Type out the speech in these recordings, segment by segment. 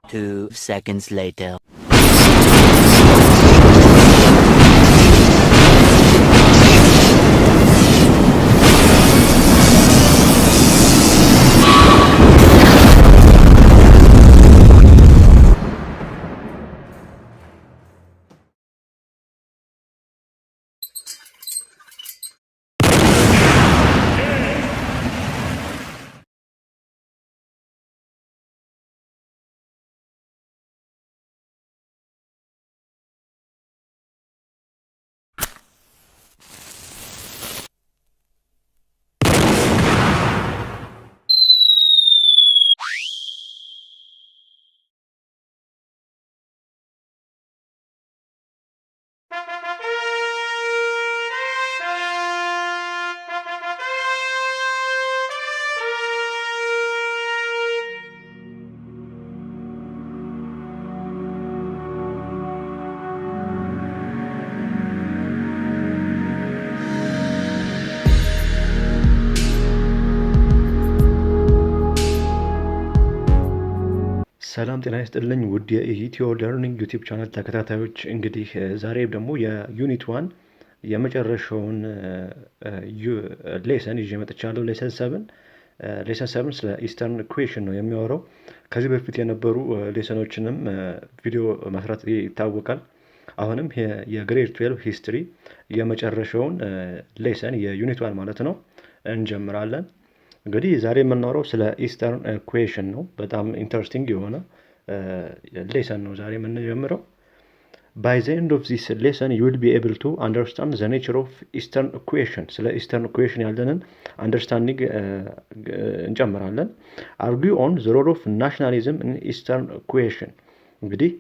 2 seconds later. ሰላም ጤና ይስጥልኝ ውድ የኢትዮ ለርኒንግ ዩቲዩብ ቻናል ተከታታዮች፣ እንግዲህ ዛሬ ደግሞ የዩኒት 1 የመጨረሻውን ሌሰን ይዤ መጥቻለሁ። ሌሰን 7 ስለ ኢስተርን ኢኩዌሽን ነው የሚያወራው። ከዚህ በፊት የነበሩ ሌሰኖችንም ቪዲዮ መስራት ይታወቃል። አሁንም የግሬድ 12 ሂስትሪ የመጨረሻውን ሌሰን የዩኒት 1 ማለት ነው እንጀምራለን። እንግዲህ ዛሬ የምናወራው ስለ ኢስተርን ኢኩዌሽን ነው። በጣም ኢንተረስቲንግ የሆነ ሌሰን ነው ዛሬ የምንጀምረው። By the end of this lesson you will be able to understand the nature of Eastern equation. ስለ ኢስተርን ኢኩዌሽን ያለንን አንደርስታንዲንግ እንጨምራለን። Argue on the role of nationalism in Eastern equation. እንግዲህ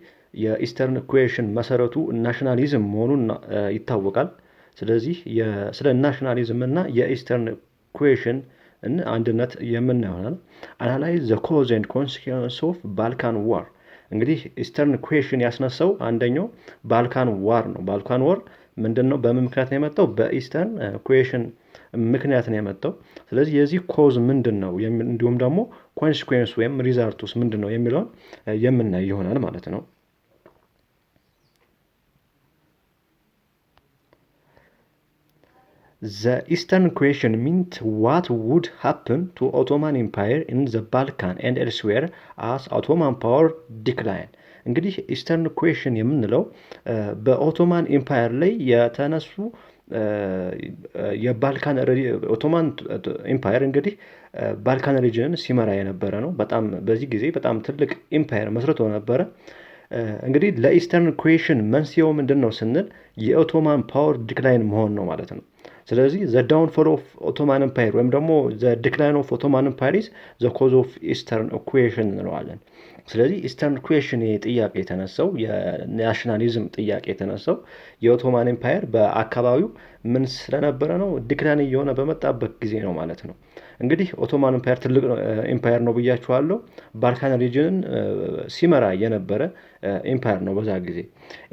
የኢስተርን ኢኩዌሽን መሰረቱ ናሽናሊዝም መሆኑን ይታወቃል። ስለዚህ ስለ ናሽናሊዝም እና የኢስተርን ኢኩዌሽን አንድነት የምናየው አናላይዝ ዘ ኮዝ ኤንድ ኮንሲኩዌንስ ኦፍ ባልካን ዋር። እንግዲህ ኢስተርን ኢኩዌሽን ያስነሳው አንደኛው ባልካን ዋር ነው። ባልካን ዋር ምንድነው? በምን ምክንያት ነው የመጣው? በኢስተርን ኢኩዌሽን ምክንያት ነው የመጣው። ስለዚህ የዚህ ኮዝ ምንድነው እንዲሁም ደግሞ ኮንሲኩዌንስ ወይም ሪዛልቱስ ምንድነው የሚለውን የምናይ ይሆናል ማለት ነው። The Eastern equation meant what would happen to Ottoman Empire in the Balkan and elsewhere as Ottoman power declined. እንግዲህ ኢስተርን ኢኩዌሽን የምንለው በኦቶማን ኤምፓየር ላይ የተነሱ የባልካን ኦቶማን ኤምፓየር እንግዲህ ባልካን ሪጅንን ሲመራ የነበረ ነው። በጣም በዚህ ጊዜ በጣም ትልቅ ኤምፓየር መስርቶ ነበረ። እንግዲህ ለኢስተርን ኢኩዌሽን መንስኤው ምንድነው ስንል የኦቶማን ፓወር ዲክላይን መሆን ነው ማለት ነው። ስለዚህ ዘ ዳውንፎል ኦፍ ኦቶማን ኤምፓየር ወይም ደግሞ ዘ ዲክላይን ኦፍ ኦቶማን ኤምፓየር ኢዝ ዘ ኮዝ ኦፍ ኢስተርን ኢኩዌሽን እንለዋለን። ስለዚህ ኢስተርን ኢኩዌሽን ጥያቄ የተነሳው የናሽናሊዝም ጥያቄ የተነሳው የኦቶማን ኤምፓየር በአካባቢው ምን ስለነበረ ነው? ዲክላይን እየሆነ በመጣበት ጊዜ ነው ማለት ነው። እንግዲህ ኦቶማን ኤምፓየር ትልቅ ኤምፓየር ነው ብያችኋለሁ። ባልካን ሪጅንን ሲመራ የነበረ ኤምፓየር ነው በዛ ጊዜ።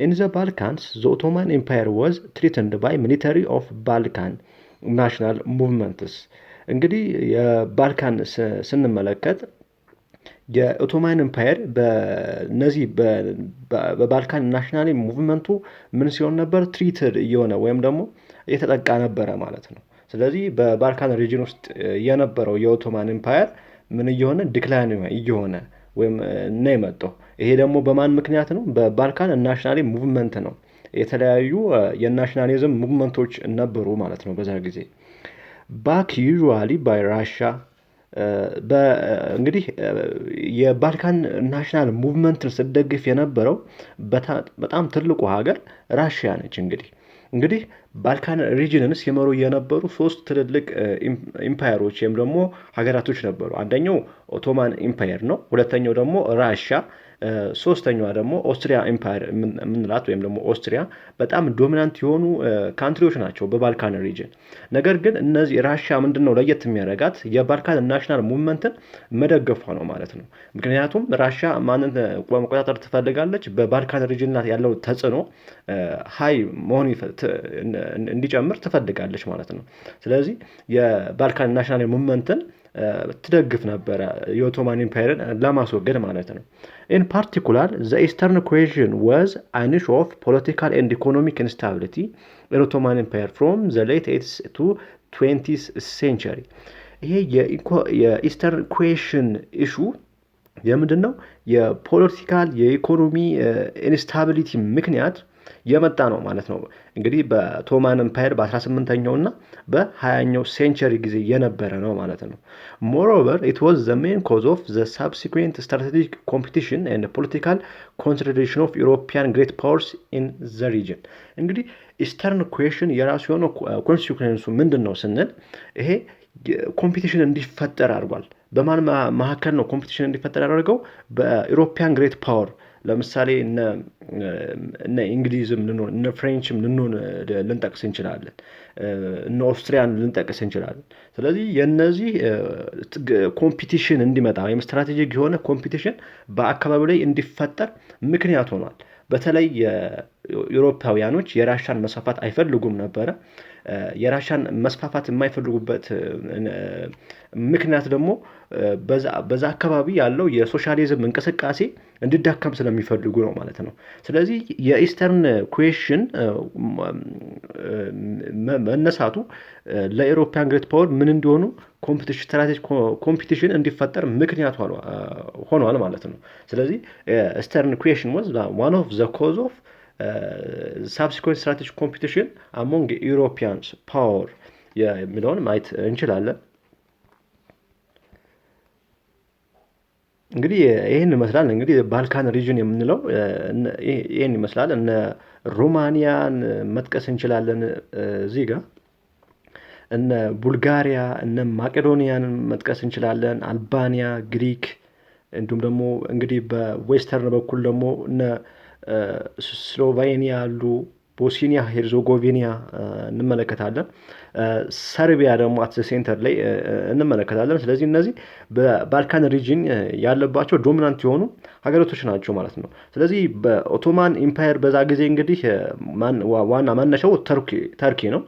ኢን ዘ ባልካንስ ዘ ኦቶማን ኤምፓየር ዋዝ ትሪትንድ ባይ ሚሊተሪ ኦፍ ባልካን ናሽናል ሙቭመንትስ። እንግዲህ የባልካን ስንመለከት የኦቶማን ኤምፓየር በነዚህ በባልካን ናሽናል ሙቭመንቱ ምን ሲሆን ነበር? ትሪትድ እየሆነ ወይም ደግሞ እየተጠቃ ነበረ ማለት ነው። ስለዚህ በባልካን ሪጅን ውስጥ የነበረው የኦቶማን ኤምፓየር ምን እየሆነ ዲክላይን እየሆነ ወይም ነው የመጣው። ይሄ ደግሞ በማን ምክንያት ነው? በባልካን ናሽናል ሙቭመንት ነው። የተለያዩ የናሽናሊዝም ሙቭመንቶች ነበሩ ማለት ነው በዛ ጊዜ። ባክ ዩዥዋሊ ባይ ራሻ። እንግዲህ የባልካን ናሽናል ሙቭመንትን ስትደግፍ የነበረው በጣም ትልቁ ሀገር ራሽያ ነች። እንግዲህ እንግዲህ ባልካን ሪጅንን ሲመሩ የነበሩ ሶስት ትልልቅ ኢምፓየሮች ወይም ደግሞ ሀገራቶች ነበሩ። አንደኛው ኦቶማን ኢምፓየር ነው። ሁለተኛው ደግሞ ራሻ፣ ሶስተኛዋ ደግሞ ኦስትሪያ ኢምፓየር የምንላት ወይም ደግሞ ኦስትሪያ በጣም ዶሚናንት የሆኑ ካንትሪዎች ናቸው በባልካን ሪጅን። ነገር ግን እነዚህ ራሻ ምንድን ነው ለየት የሚያደርጋት የባልካን ናሽናል ሙቭመንትን መደገፏ ነው ማለት ነው። ምክንያቱም ራሻ ማንን መቆጣጠር ትፈልጋለች? በባልካን ሪጅን ላይ ያለው ተጽዕኖ ሀይ መሆን እንዲጨምር ትፈልጋለች ማለት ነው። ስለዚህ የባልካን ናሽናል ሙቭመንትን ትደግፍ ነበረ የኦቶማን ኢምፓየርን ለማስወገድ ማለት ነው። ኢን ፓርቲኩላር ዘ ኢስተርን ኩዌሽን ዋዝ አን ኢሹ ኦፍ ፖለቲካል ኤንድ ኢኮኖሚክ ኢንስታቢሊቲ ኢን ኦቶማን ኢምፓየር ፍሮም ዘ ሌት 8th to 20th ሴንቸሪ። ይሄ የኢስተርን ኩዌሽን ኢሹ የምንድን ነው? የፖለቲካል የኢኮኖሚ ኢንስታቢሊቲ ምክንያት የመጣ ነው ማለት ነው። እንግዲህ በኦቶማን ኢምፓየር በ18ኛው እና በ20ኛው ሴንቸሪ ጊዜ የነበረ ነው ማለት ነው። ሞሮቨር ኢት ዋዝ ዘ ሜን ኮዝ ኦፍ ዘ ሳብሲኩዌንት ስትራቴጂክ ኮምፒቲሽን ኤንድ ፖለቲካል ኮንሶሊዴሽን ኦፍ ዩሮፒያን ግሬት ፓወርስ ኢን ዘ ሪጅን። እንግዲህ ኢስተርን ኩዌሽን የራሱ የሆነ ኮንሲኩዌንሱ ምንድን ነው ስንል ይሄ ኮምፒቲሽን እንዲፈጠር አድርጓል። በማን መካከል ነው ኮምፒቲሽን እንዲፈጠር ያደርገው? በኢሮፒያን ግሬት ፓወር ለምሳሌ እነ እንግሊዝም ልንሆን እነ ፍሬንችም ልንጠቅስ እንችላለን፣ እነ ኦስትሪያን ልንጠቅስ እንችላለን። ስለዚህ የነዚህ ኮምፒቲሽን እንዲመጣ ወይም ስትራቴጂክ የሆነ ኮምፒቲሽን በአካባቢው ላይ እንዲፈጠር ምክንያት ሆኗል። በተለይ የአውሮፓውያኖች የራሻን መስፋፋት አይፈልጉም ነበረ። የራሻን መስፋፋት የማይፈልጉበት ምክንያት ደግሞ በዛ አካባቢ ያለው የሶሻሊዝም እንቅስቃሴ እንዲዳከም ስለሚፈልጉ ነው ማለት ነው። ስለዚህ የኢስተርን ኩዌሽን መነሳቱ ለኢሮፒያን ግሬት ፓወር ምን እንዲሆኑ ኮምፒቲሽን እንዲፈጠር ምክንያት ሆኗል ማለት ነው። ስለዚህ ኢስተርን ኩዌሽን ዋዝ ዋን ኦፍ ዘ ኮዝ ኦፍ ሳብሲኩዌንት ስትራቴጂክ ኮምፒቲሽን አሞንግ ዩሮፒያንስ ፓወር የሚለውን ማየት እንችላለን። እንግዲህ ይህን ይመስላል። እንግዲህ ባልካን ሪጅን የምንለው ይህን ይመስላል። እነ ሮማኒያን መጥቀስ እንችላለን እዚህ ጋር፣ እነ ቡልጋሪያ፣ እነ ማቄዶኒያን መጥቀስ እንችላለን፣ አልባኒያ፣ ግሪክ፣ እንዲሁም ደግሞ እንግዲህ በዌስተርን በኩል ደግሞ እነ ስሎቬኒያ አሉ፣ ቦስኒያ ሄርዞጎቪና እንመለከታለን። ሰርቢያ ደግሞ አት ሴንተር ላይ እንመለከታለን። ስለዚህ እነዚህ በባልካን ሪጅን ያለባቸው ዶሚናንት የሆኑ ሀገራቶች ናቸው ማለት ነው። ስለዚህ በኦቶማን ኢምፓየር በዛ ጊዜ እንግዲህ ዋና መነሻው ተርኪ ነው።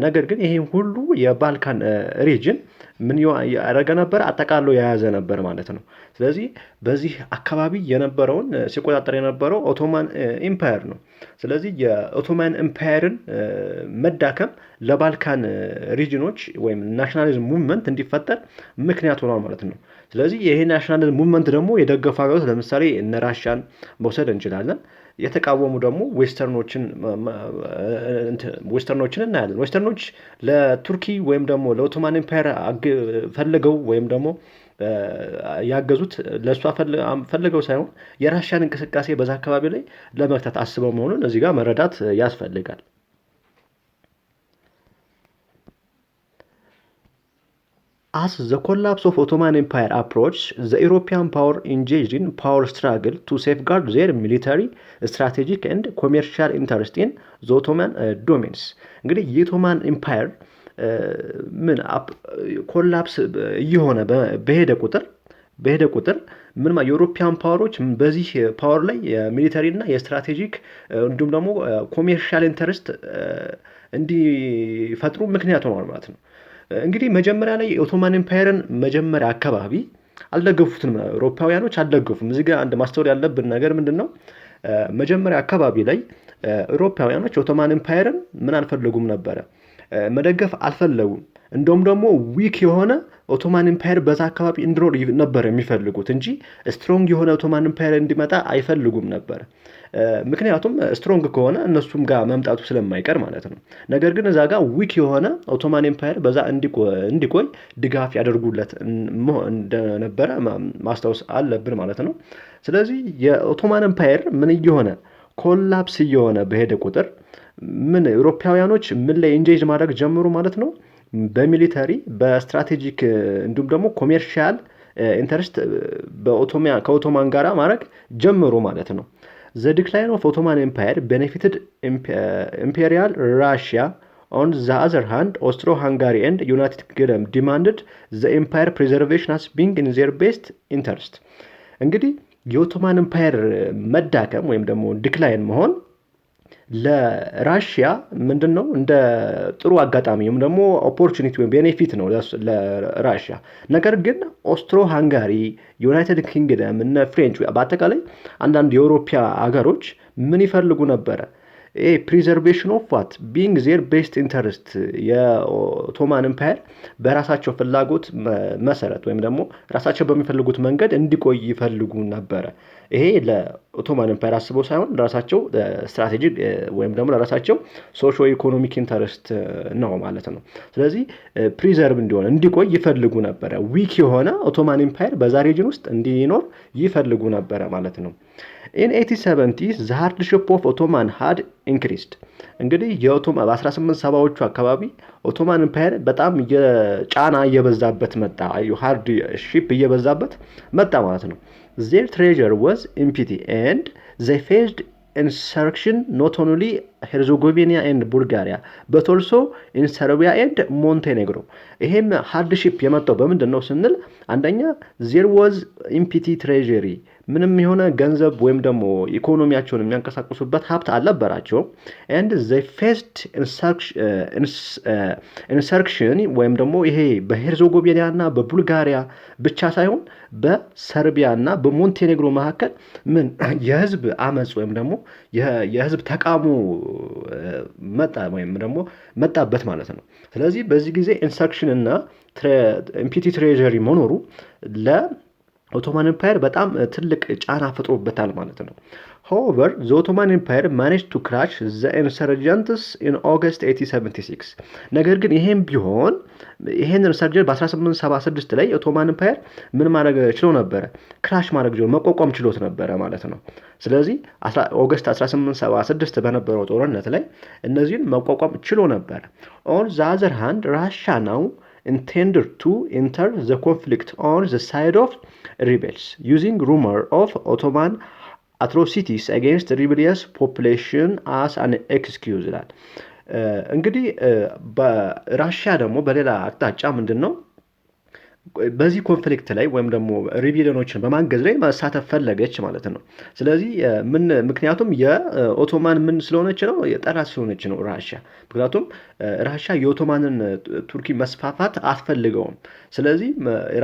ነገር ግን ይሄ ሁሉ የባልካን ሪጅን ምን ያደረገ ነበር? አጠቃሎ የያዘ ነበር ማለት ነው። ስለዚህ በዚህ አካባቢ የነበረውን ሲቆጣጠር የነበረው ኦቶማን ኢምፓየር ነው። ስለዚህ የኦቶማን ኢምፓየርን መዳከም ለባልካን ሪጅኖች ወይም ናሽናሊዝም ሙቭመንት እንዲፈጠር ምክንያት ሆኗል ማለት ነው። ስለዚህ ይሄ ናሽናሊዝም ሙቭመንት ደግሞ የደገፉ ሀገሮች ለምሳሌ እነ ራሻን መውሰድ እንችላለን። የተቃወሙ ደግሞ ዌስተርኖችን እናያለን። ዌስተርኖች ለቱርኪ ወይም ደግሞ ለኦቶማን ኢምፓየር ፈልገው ወይም ደግሞ ያገዙት ለእሷ ፈልገው ሳይሆን የራሻን እንቅስቃሴ በዛ አካባቢ ላይ ለመክታት አስበው መሆኑን እዚህ ጋር መረዳት ያስፈልጋል። As the collapse of Ottoman Empire approached, the European power engaged in power struggle to safeguard their military, strategic and commercial interest in the Ottoman domains. እንግዲህ የኦቶማን ኢምፓየር ምን ኮላፕስ እየሆነ በሄደ ቁጥር ምን የአውሮፓውያን ፓወሮች በዚህ ፓወር ላይ የሚሊተሪ እና የስትራቴጂክ እንዲሁም ደግሞ ኮሜርሻል ኢንተረስት እንዲፈጥሩ ምክንያት ሆኗል ማለት ነው። እንግዲህ መጀመሪያ ላይ የኦቶማን ኢምፓየርን መጀመሪያ አካባቢ አልደገፉትም፣ አውሮፓውያኖች አልደገፉም። እዚህ ጋር አንድ ማስተዋል ያለብን ነገር ምንድነው? መጀመሪያ አካባቢ ላይ አውሮፓውያኖች ኦቶማን ኢምፓየርን ምን አልፈለጉም ነበረ፣ መደገፍ አልፈለጉም። እንደውም ደግሞ ዊክ የሆነ ኦቶማን ኢምፓየር በዛ አካባቢ እንዲኖር ነበር የሚፈልጉት እንጂ ስትሮንግ የሆነ ኦቶማን ኢምፓየር እንዲመጣ አይፈልጉም ነበር። ምክንያቱም ስትሮንግ ከሆነ እነሱም ጋር መምጣቱ ስለማይቀር ማለት ነው። ነገር ግን እዛ ጋር ዊክ የሆነ ኦቶማን ኢምፓየር በዛ እንዲቆይ ድጋፍ ያደርጉለት እንደነበረ ማስታወስ አለብን ማለት ነው። ስለዚህ የኦቶማን ኢምፓየር ምን እየሆነ ኮላፕስ እየሆነ በሄደ ቁጥር ምን አውሮፓውያኖች ምን ላይ ኢንጌጅ ማድረግ ጀምሩ ማለት ነው? በሚሊተሪ በስትራቴጂክ እንዲሁም ደግሞ ኮሜርሻል ኢንተረስት ከኦቶማን ጋራ ማድረግ ጀምሩ ማለት ነው። The decline of Ottoman Empire benefited Imperial Russia. On the other hand, Austro-Hungary and United Kingdom demanded the empire preservation as being in their best interest. እንግዲህ የኦቶማን ኤምፓየር መዳከም ወይም ደግሞ ዲክላይን መሆን ለራሽያ ምንድነው እንደ ጥሩ አጋጣሚ ወይም ደግሞ ኦፖርቹኒቲ ወይም ቤኔፊት ነው ለራሽያ። ነገር ግን ኦስትሮ ሃንጋሪ፣ ዩናይትድ ኪንግደም እና ፍሬንች በአጠቃላይ አንዳንድ የአውሮፓ ሀገሮች ምን ይፈልጉ ነበረ? ፕሪዘርቬሽን ኦፍ ዋት ቢንግ ዜር ቤስት ኢንተረስት የኦቶማን ኤምፓየር በራሳቸው ፍላጎት መሰረት ወይም ደግሞ ራሳቸው በሚፈልጉት መንገድ እንዲቆይ ይፈልጉ ነበረ። ይሄ ለኦቶማን ኤምፓየር አስበው ሳይሆን ለራሳቸው ስትራቴጂ ወይም ደግሞ ለራሳቸው ሶሾ ኢኮኖሚክ ኢንተረስት ነው ማለት ነው። ስለዚህ ፕሪዘርቭ እንዲቆይ ይፈልጉ ነበረ። ዊክ የሆነ ኦቶማን ኤምፓየር በዛ ሪጅን ውስጥ እንዲኖር ይፈልጉ ነበረ ማለት ነው። In 1870s the hardship of Ottoman had increased. እንግዲህ በ1870ዎቹ አካባቢ ኦቶማን ኤምፓየር በጣም ጫና እየበዛበት መጣ። ሃርድ ሺፕ እየበዛበት መጣ ማለት ነው። Their treasure was empty and they faced insurrection not only Herzegovina and Bulgaria but also in Serbia and Montenegro. ይሄም ሃርድሺፕ የመጣው በምንድነው ስንል አንደኛ there was empty treasury ምንም የሆነ ገንዘብ ወይም ደግሞ ኢኮኖሚያቸውን የሚያንቀሳቅሱበት ሀብት አልነበራቸው። and they faced insurrection ወይም ደግሞ ይሄ በሄርዞጎቪና እና በቡልጋሪያ ብቻ ሳይሆን በሰርቢያ እና በሞንቴኔግሮ መካከል ምን የህዝብ አመጽ ወይም ደግሞ የህዝብ ተቃውሞ መጣበት ማለት ነው። ስለዚህ በዚህ ጊዜ ኢንሰርክሽን እና ኢምፒቲ ትሬዠሪ መኖሩ ለኦቶማን ኤምፓየር በጣም ትልቅ ጫና ፈጥሮበታል ማለት ነው። However, the Ottoman Empire managed to crush the insurgents in August 1876. ነገር ግን ይሄን ቢሆን ይሄን ኢንሰርጀንት በ1876 ላይ ኦቶማን ኤምፓየር ምን ማድረግ ችሎ ነበረ? ክራሽ ማድረግ ችሎ መቋቋም ችሎት ነበረ ማለት ነው። ስለዚህ ኦገስት 1876 በነበረው ጦርነት ላይ እነዚህን መቋቋም ችሎ ነበር። On the other hand, Russia now intended to enter the conflict on the side of rebels, using rumor of Ottoman atrocities against rebellious population as an excuse ይላል። እንግዲህ በራሽያ ደግሞ በሌላ አቅጣጫ ምንድነው በዚህ ኮንፍሊክት ላይ ወይም ደግሞ ሪቢሊዮኖችን በማገዝ ላይ ማሳተፍ ፈለገች ማለት ነው። ስለዚህ ምክንያቱም የኦቶማን ምን ስለሆነች ነው የጠላት ስለሆነች ነው ራሽያ። ምክንያቱም ራሽያ የኦቶማንን ቱርኪ መስፋፋት አትፈልገውም። ስለዚህ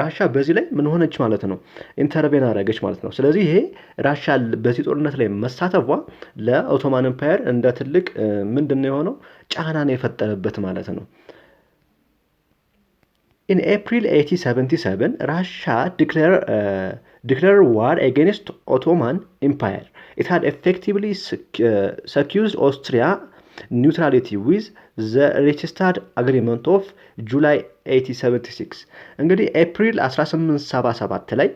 ራሽያ በዚህ ላይ ምን ሆነች ማለት ነው ኢንተርቬን አደረገች ማለት ነው። ስለዚህ ይሄ ራሽያ በዚህ ጦርነት ላይ መሳተፏ ለኦቶማን ኤምፓየር እንደ ትልቅ ምንድነው የሆነው ጫናን የፈጠረበት ማለት ነው። In April 1877, Russia declared war against Ottoman Empire. It had effectively secured Austria neutrality with the Reichstag Agreement of July 1876. እንግዲህ ኤፕሪል 1877 ላይ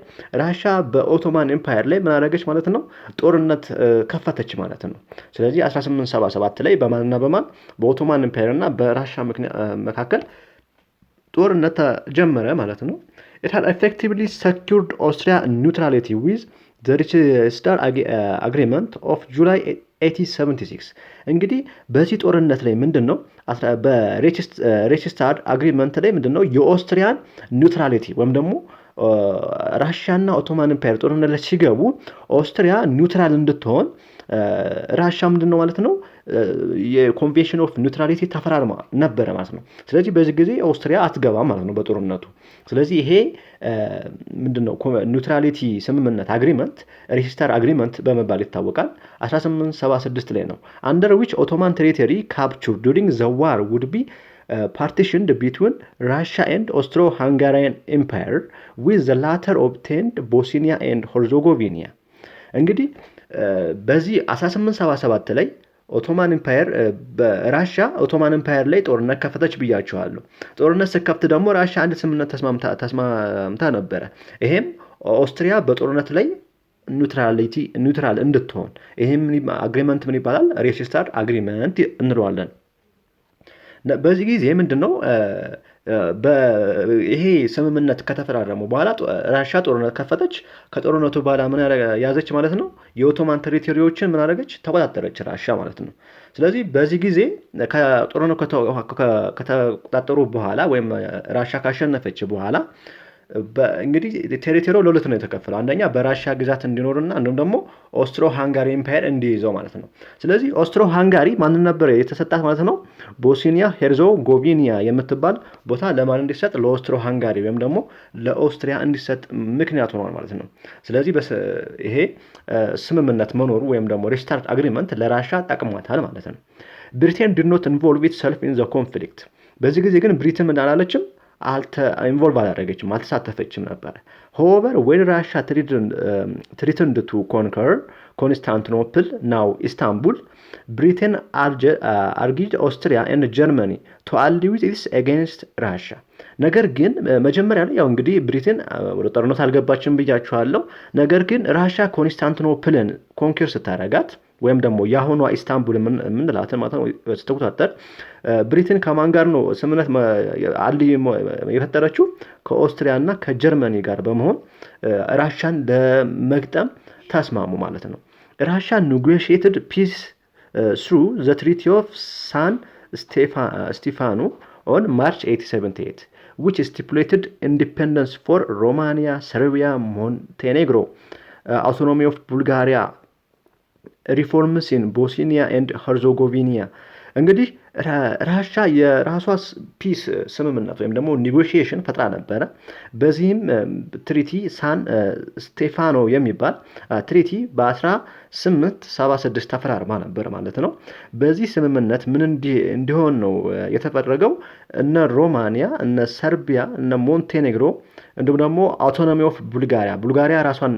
ራሻ በኦቶማን ኤምፓየር ላይ ምን አደረገች ማለት ነው ጦርነት ከፈተች ማለት ነው። ስለዚህ 1877 ላይ በማንና በማን በኦቶማን ኤምፓየር እና በራሻ መካከል ጦርነት ጀመረ ማለት ነው። It had effectively secured Austria neutrality with the Reichstag Agreement of July 1876. እንግዲህ በዚህ ጦርነት ላይ ምንድነው በሬችስታግ አግሪመንት ላይ ምንድነው የኦስትሪያን ኒውትራሊቲ ወይም ደግሞ ራሽያና ኦቶማን ኤምፓየር ጦርነት ላይ ሲገቡ ኦስትሪያ ኒውትራል እንድትሆን ራሻ ምንድነው ማለት ነው የኮንቬንሽን ኦፍ ኒውትራሊቲ ተፈራርማ ነበር ማለት ነው። ስለዚህ በዚህ ጊዜ ኦስትሪያ አትገባም ማለት ነው በጦርነቱ። ስለዚህ ይሄ ምንድነው ኒውትራሊቲ ስምምነት አግሪመንት ሬጅስተር አግሪመንት በመባል ይታወቃል። 1876 ላይ ነው under which Ottoman territory captured during the war would be partitioned between Russia and Austro-Hungarian Empire with the latter obtained Bosnia and Herzegovina. እንግዲህ በዚህ 1877 ላይ ኦቶማን ኤምፓየር በራሽያ ኦቶማን ኤምፓየር ላይ ጦርነት ከፈተች ብያቸዋለሁ። ጦርነት ስከፍት ደግሞ ራሽያ አንድ ስምምነት ተስማምታ ነበር። ይሄም ኦስትሪያ በጦርነት ላይ ኒውትራል እንድትሆን ይህም አግሪመንት ምን ይባላል? ሬጂስተርድ አግሪመንት እንለዋለን። በዚህ ጊዜ ምንድነው ይሄ ስምምነት ከተፈራረሙ በኋላ ራሻ ጦርነት ከፈተች። ከጦርነቱ በኋላ ምን ያዘች ማለት ነው? የኦቶማን ቴሪቶሪዎችን ምን አደረገች? ተቆጣጠረች ራሻ ማለት ነው። ስለዚህ በዚህ ጊዜ ከጦርነቱ ከተቆጣጠሩ በኋላ ወይም ራሻ ካሸነፈች በኋላ እንግዲህ ቴሪቶሪው ለሁለት ነው የተከፈለው። አንደኛ በራሻ ግዛት እንዲኖርና እንዲሁም ደግሞ ኦስትሮ ሃንጋሪ ኤምፓየር እንዲይዘው ማለት ነው። ስለዚህ ኦስትሮ ሃንጋሪ ማንን ነበር የተሰጣት ማለት ነው? ቦስኒያ ሄርዞጎቪና የምትባል ቦታ ለማን እንዲሰጥ? ለኦስትሮ ሃንጋሪ ወይም ደግሞ ለኦስትሪያ እንዲሰጥ ምክንያት ሆኗል ማለት ነው። ስለዚህ ይሄ ስምምነት መኖሩ ወይም ደግሞ ሪስታርት አግሪመንት ለራሻ ጠቅሟታል ማለት ነው። ብሪቴን ዲድ ኖት ኢንቮልቭ ኢትሰልፍ ኢን ዘ ኮንፍሊክት። በዚህ ጊዜ ግን ብሪትን ምን አላለችም? ኢንቮልቭ አላደረገችም፣ አልተሳተፈችም ነበር። ሆቨር ዌን ራሻ ትሪትንድ ቱ ኮንከር ኮንስታንቲኖፕል ናው ኢስታንቡል ብሪቴን አርጊድ ኦስትሪያ ኤንድ ጀርመኒ ቱ አሊ ዊዝ ኢትስ አጌንስት ራሻ። ነገር ግን መጀመሪያ ላይ ያው እንግዲህ ብሪቴን ወደ ጦርነት አልገባችም ብያችኋለሁ። ነገር ግን ራሻ ኮንስታንቲኖፕልን ኮንኪር ስታረጋት ወይም ደግሞ የአሁኗ ኢስታንቡል የምንላትን ማለት ነው ስትቆጣጠር ብሪቴን ከማን ጋር ነው ስምምነት የፈጠረችው? ከኦስትሪያ እና ከጀርመኒ ጋር በመሆን ራሻን ለመግጠም ተስማሙ ማለት ነው። ራሻ ኔጎሽየትድ ፒስ ስሩ ዘ ትሪቲ ኦፍ ሳን ስቴፋኖ ኦን ማርች 1878 which stipulated independence for Romania, Serbia, Montenegro, autonomy of Bulgaria, ሪፎርምስ ኢን ቦስኒያ ኤንድ ሄርዞጎቪና። እንግዲህ ራሻ የራሷ ፒስ ስምምነት ወይም ደግሞ ኔጎሽዬሽን ፈጥራ ነበረ። በዚህም ትሪቲ ሳን ስቴፋኖ የሚባል ትሪቲ በ1876 ተፈራርማ ነበር ማለት ነው። በዚህ ስምምነት ምን እንዲሆን ነው የተፈረገው? እነ ሮማኒያ፣ እነ ሰርቢያ፣ እነ ሞንቴኔግሮ እንዲሁም ደግሞ አውቶኖሚ ኦፍ ቡልጋሪያ ራሷን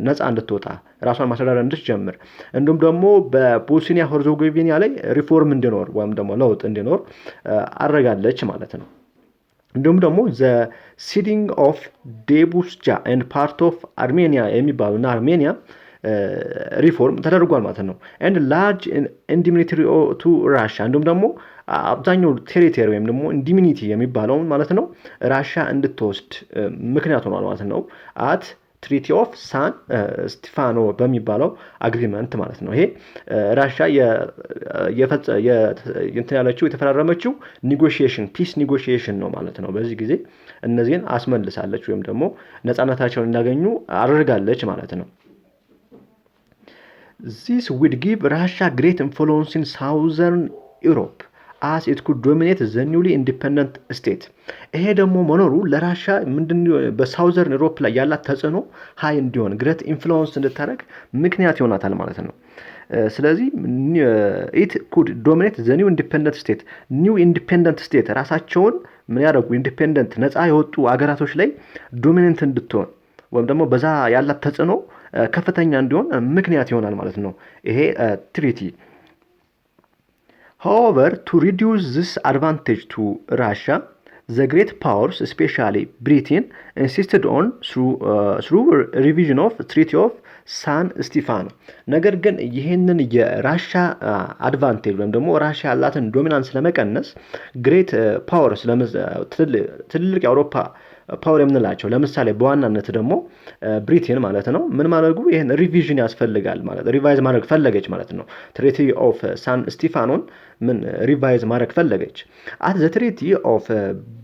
ነፃ እንድትወጣ ራሷን ማስተዳደር እንድትጀምር እንዲሁም ደግሞ በቦስኒያ ሄርዞጎቪና ላይ ሪፎርም እንዲኖር ወይም ደግሞ ለውጥ እንዲኖር አረጋለች ማለት ነው። እንዲሁም ደግሞ ዘ ሲዲንግ ኦፍ ዴቡስጃ ኤንድ ፓርት ኦፍ አርሜኒያ የሚባሉና አርሜኒያ ሪፎርም ተደርጓል ማለት ነው። ኤንድ ላርጅ ኢንዲሚኒቲ ቱ ራሻ እንዲሁም ደግሞ አብዛኛው ቴሪቶሪ ወይም ደግሞ ኢንዲሚኒቲ የሚባለውን ማለት ነው ራሻ እንድትወስድ ምክንያት ሆኗል ማለት ነው። አት ትሪቲ ኦፍ ሳን ስቴፋኖ በሚባለው አግሪመንት ማለት ነው። ይሄ ራሻ ያለችው የተፈራረመችው ኔጎሽዬሽን ፒስ ኔጎሽዬሽን ነው ማለት ነው። በዚህ ጊዜ እነዚህን አስመልሳለች ወይም ደግሞ ነፃነታቸውን እንዳገኙ አድርጋለች ማለት ነው። This would give Russia great influence in Southern Europe as it could dominate the newly independent state. ይሄ ደግሞ መኖሩ ለራሻ ምንድነው በሳውዘርን ዩሮፕ ላይ ያላት ተጽዕኖ ሃይ እንዲሆን ግሬት ኢንፍሉዌንስ እንድታረግ ምክንያት ይሆናታል ማለት ነው። ስለዚህ it could dominate the new independent state ራሳቸውን ምን ያደርጉ ኢንዲፔንደንት ነፃ የወጡ አገራቶች ላይ ዶሚናንት እንድትሆን ወይም ደግሞ በዛ ያላት ተጽዕኖ ከፍተኛ እንዲሆን ምክንያት ይሆናል ማለት ነው ይሄ ትሪቲ። However, to reduce this advantage to Russia, the great powers, especially Britain, insisted on through revision of Treaty of ሳን ስቴፋኖ። ነገር ግን ይህንን የራሻ አድቫንቴጅ ወይም ደግሞ ራሻ ያላትን ዶሚናንስ ለመቀነስ ግሬት ፓወርስ ትልልቅ የአውሮፓ ፓወር የምንላቸው ለምሳሌ በዋናነት ደግሞ ብሪቴን ማለት ነው ምን ማድረጉ ይሄን ሪቪዥን ያስፈልጋል ማለት ሪቫይዝ ማድረግ ፈለገች ማለት ነው። ትሪቲ ኦፍ ሳን ስቴፋኖን ምን ሪቫይዝ ማድረግ ፈለገች። at the treaty of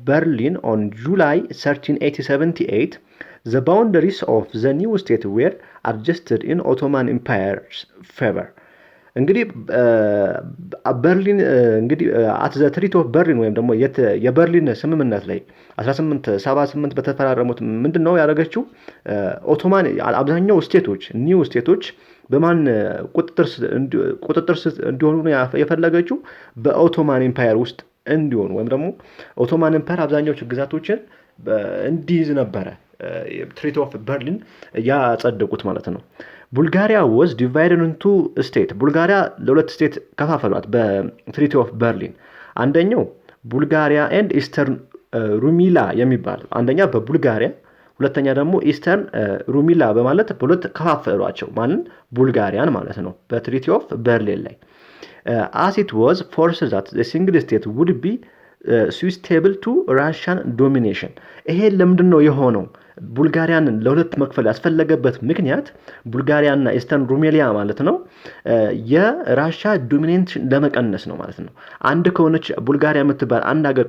Berlin on July 1378 the boundaries of the new state were adjusted in Ottoman Empire's favor. እንግዲህ በርሊን እንግዲህ at the treaty of Berlin ወይም ደግሞ የበርሊን ስምምነት ላይ 1878 በተፈራረሙት ምንድነው ያደረገችው? ኦቶማን አብዛኛው ስቴቶች ኒው ስቴቶች በማን ቁጥጥር እንዲሆኑ የፈለገችው በኦቶማን ኤምፓየር ውስጥ እንዲሆኑ ወይም ደግሞ ኦቶማን ኤምፓየር አብዛኛው ግዛቶችን እንዲይዝ ነበረ ትሪቲ ኦፍ በርሊን ያጸደቁት ማለት ነው። ቡልጋሪያ was divided into state ቡልጋሪያ ለሁለት ስቴት ከፋፈሏት በትሪቲ ኦፍ በርሊን። አንደኛው ቡልጋሪያ ኤንድ ኢስተርን ሩሚላ የሚባል አንደኛ በቡልጋሪያ ሁለተኛ ደግሞ ኢስተርን ሩሚላ በማለት በሁለት ከፋፈሏቸው ማንን ቡልጋሪያን ማለት ነው በትሪቲ ኦፍ በርሊን ላይ as it was forced that the single state would be susceptible to Russian domination ይሄ ለምንድን ነው የሆነው ቡልጋሪያንን ለሁለት መክፈል ያስፈለገበት ምክንያት ቡልጋሪያና ኢስተርን ሩሜሊያ ማለት ነው የራሻ ዶሚኔንሽን ለመቀነስ ነው ማለት ነው አንድ ከሆነች ቡልጋሪያ የምትባል አንድ ሀገር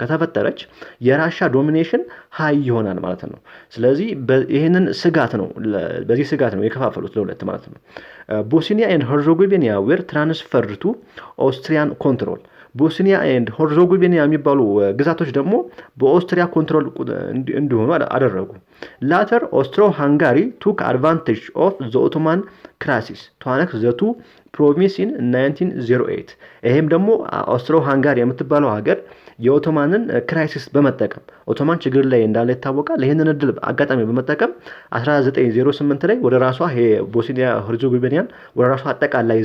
ከተፈጠረች የራሻ ዶሚኔሽን ሃይ ይሆናል ማለት ነው ስለዚህ ይሄንን ስጋት ነው በዚህ ስጋት ነው የከፋፈሉት ለሁለት ማለት ነው ቦስኒያ ኤንድ ሄርዞጎቪና were transferred to Austrian control ቦስኒያ ኤንድ ሄርዞጎቪና የሚባሉ ግዛቶች ደግሞ በኦስትሪያ ኮንትሮል እንዲሆኑ አደረጉ later Austro-Hungary took advantage of the Ottoman crisis to annex the two provinces in 1908 ይሄም ደግሞ ኦስትሮ-ሃንጋሪ የምትባለው ሀገር የኦቶማንን ክራይሲስ በመጠቀም ኦቶማን ችግር ላይ እንዳለ ይታወቃል ይሄንን እድል አጋጣሚ በመጠቀም 1908 ላይ ወደ ራሷ ቦስኒያ ሄርዞጎቪናን ወደ ራሷ አጠቃላይ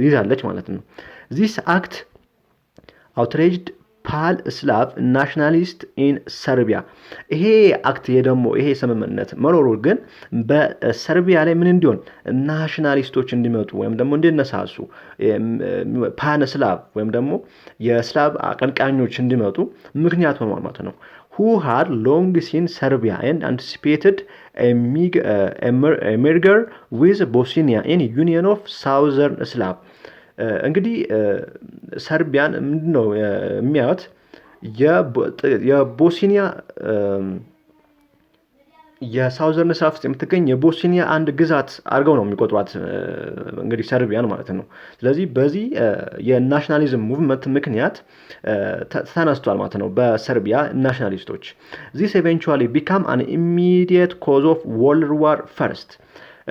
ይዛለች ማለት ነው this act outraged ፓል ስላቭ ናሽናሊስት ኢን ሰርቢያ ይሄ አክት ደግሞ ይሄ ስምምነት መኖሩ ግን በሰርቢያ ላይ ምን እንዲሆን ናሽናሊስቶች እንዲመጡ ወይም ደግሞ እንዲነሳሱ ፓን ስላቭ ወይም ደግሞ የስላቭ አቀንቃኞች እንዲመጡ ምክንያት ሆኗል ማለት ነው who had long seen Serbia and anticipated a merger with Bosnia in union of Southern Slav እንግዲህ ሰርቢያን ምንድነው የሚያዩት የቦስኒያ የሳውዘርን ስላቭ የምትገኝ የቦስኒያ አንድ ግዛት አድርገው ነው የሚቆጥሯት እንግዲህ ሰርቢያን ማለት ነው ስለዚህ በዚህ የናሽናሊዝም ሙቭመንት ምክንያት ተነስቷል ማለት ነው በሰርቢያ ናሽናሊስቶች this eventually became an immediate cause of World War First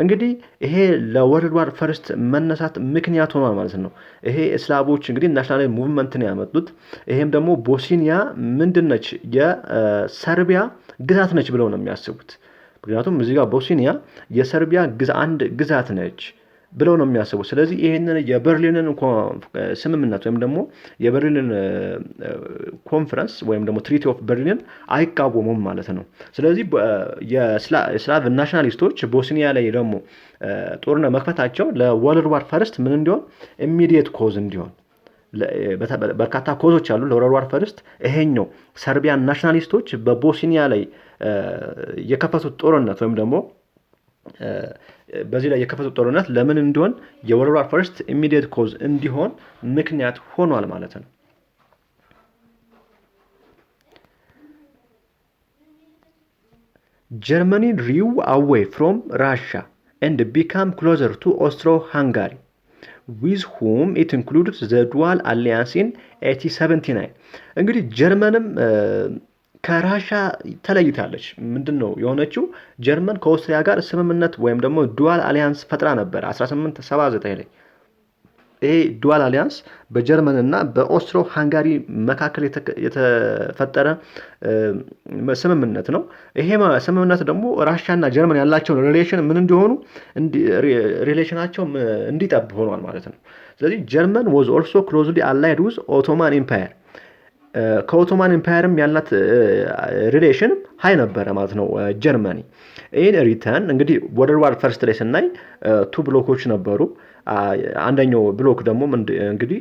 እንግዲህ ይሄ ለወርልድ ዋር ፈርስት መነሳት ምክንያት ሆኗል ማለት ነው ይሄ እስላቦች እንግዲህ ናሽናል ሙቭመንትን ያመጡት ይሄም ደግሞ ቦስኒያ ምንድነች የሰርቢያ ግዛት ነች ብለው ነው የሚያስቡት ምክንያቱም እዚህ ጋር ቦስኒያ የሰርቢያ አንድ ግዛት ነች ብለው ነው የሚያስቡት ስለዚህ ይሄንን የበርሊንን ስምምነት ወይም ደግሞ የበርሊን ኮንፈረንስ ወይም ደግሞ ትሪቲ ኦፍ በርሊን አይቃወሙም ማለት ነው ስለዚህ የስላቭ ናሽናሊስቶች ቦስኒያ ላይ ደግሞ ጦርነት መክፈታቸው ለወርልድ ዋር ፈርስት ምን እንዲሆን ኢሚዲየት ኮዝ እንዲሆን በርካታ ኮዞች አሉ ለወርልድ ዋር ፈርስት ይሄኛው ሰርቢያን ናሽናሊስቶች በቦስኒያ ላይ የከፈቱት ጦርነት ወይም ደግሞ በዚህ ላይ የከፈቱት ጦርነት ለምን እንዲሆን የወርልድ ዋር ፈርስት ኢሚዲየት ኮዝ እንዲሆን ምክንያት ሆኗል ማለት ነው Germany drew away from Russia and became closer to Austro-Hungary with whom it included the dual alliance in 1879 እንግዲህ ጀርመንም ከራሻ ተለይታለች ምንድነው የሆነችው ጀርመን ከኦስትሪያ ጋር ስምምነት ወይም ደግሞ ዱዋል አሊያንስ ፈጥራ ነበር 1879 ላይ ይሄ ዱዋል አሊያንስ በጀርመን እና በኦስትሮ ሃንጋሪ መካከል የተፈጠረ ስምምነት ነው ይሄ ስምምነት ደግሞ ራሻና ጀርመን ያላቸው ሪሌሽን ምን እንደሆኑ ሪሌሽናቸው እንዲጠብ ሆኗል ማለት ነው ስለዚህ ጀርመን was also closely allied with Ottoman Empire ከኦቶማን ኢምፓየርም ያላት ሪሌሽን ሃይ ነበረ ማለት ነው ጀርመኒ ኢን ሪተርን እንግዲህ ወርልድ ዋር ፈርስት ላይ ስናይ ቱ ብሎኮች ነበሩ አንደኛው ብሎክ ደግሞ እንግዲህ